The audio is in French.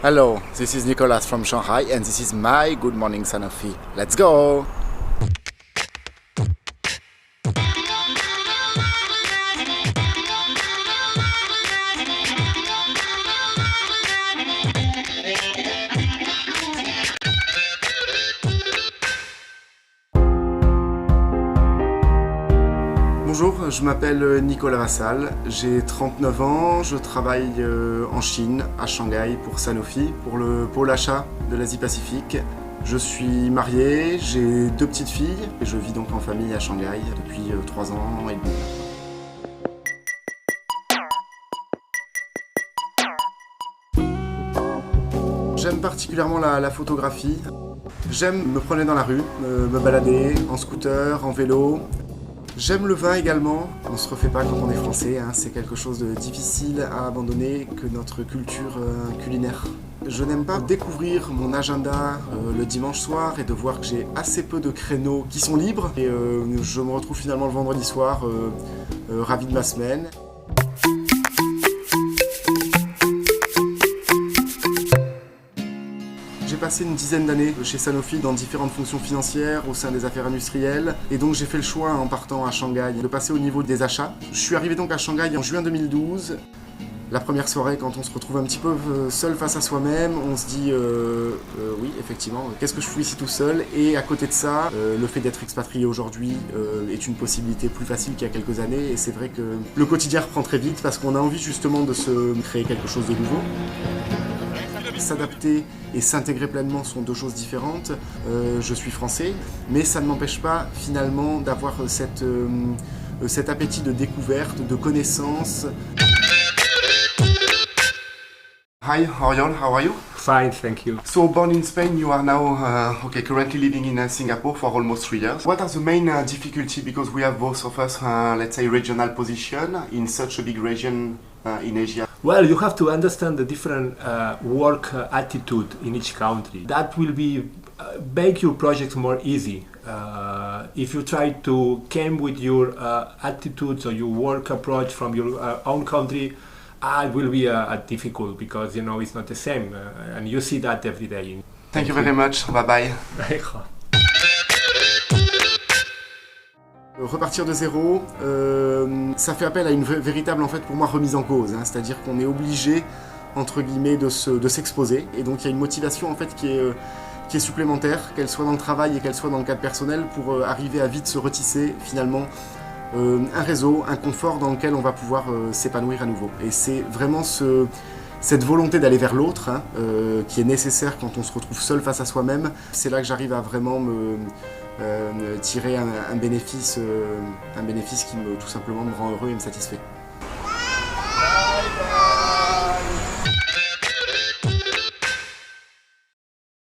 Hello, this is Nicolas from Shanghai and this is my Good Morning Sanofi. Let's go! Bonjour, je m'appelle Nicolas Vassal, j'ai 39 ans, je travaille en Chine, à Shanghai pour Sanofi, pour le pôle achat de l'Asie-Pacifique. Je suis marié, j'ai 2 petites filles et je vis donc en famille à Shanghai depuis 3 ans et demi. J'aime particulièrement la photographie. J'aime me promener dans la rue, me balader en scooter, en vélo. J'aime le vin également, on se refait pas quand on est français, hein. C'est quelque chose de difficile à abandonner que notre culture culinaire. Je n'aime pas découvrir mon agenda le dimanche soir et de voir que j'ai assez peu de créneaux qui sont libres. Et je me retrouve finalement le vendredi soir ravi de ma semaine. J'ai passé une dizaine d'années chez Sanofi dans différentes fonctions financières au sein des affaires industrielles et donc j'ai fait le choix en partant à Shanghai de passer au niveau des achats. Je suis arrivé donc à Shanghai en juin 2012. La première soirée, quand on se retrouve un petit peu seul face à soi-même, on se dit oui, effectivement, qu'est-ce que je fous ici tout seul? Et à côté de ça, le fait d'être expatrié aujourd'hui est une possibilité plus facile qu'il y a quelques années et c'est vrai que le quotidien reprend très vite parce qu'on a envie justement de se créer quelque chose de nouveau. S'adapter et s'intégrer pleinement sont 2 choses différentes. Je suis français, mais ça ne m'empêche pas finalement d'avoir cet appétit de découverte, de connaissance. Hi, Oriol, how are you? Fine, thank you. So, born in Spain, you are now currently living in Singapore for almost 3 years. What are the main difficulties? Because we have both of us, let's say, regional position in such a big region in Asia. Well, you have to understand the different work attitude in each country. That will make your project more easy. If you try to come with your attitudes or your work approach from your own country, it will be difficult because it's not the same, and you see that every day. Thank you very much. Bye bye. Repartir de zéro, ça fait appel à une véritable, en fait, pour moi, remise en cause. Hein, c'est-à-dire qu'on est obligé, entre guillemets, de s'exposer. Et donc il y a une motivation, en fait, qui est supplémentaire, qu'elle soit dans le travail et qu'elle soit dans le cadre personnel, pour arriver à vite se retisser, finalement, un réseau, un confort dans lequel on va pouvoir s'épanouir à nouveau. Et c'est vraiment cette volonté d'aller vers l'autre qui est nécessaire quand on se retrouve seul face à soi-même. C'est là que j'arrive à vraiment tirer un bénéfice qui tout simplement me rend heureux et me satisfait.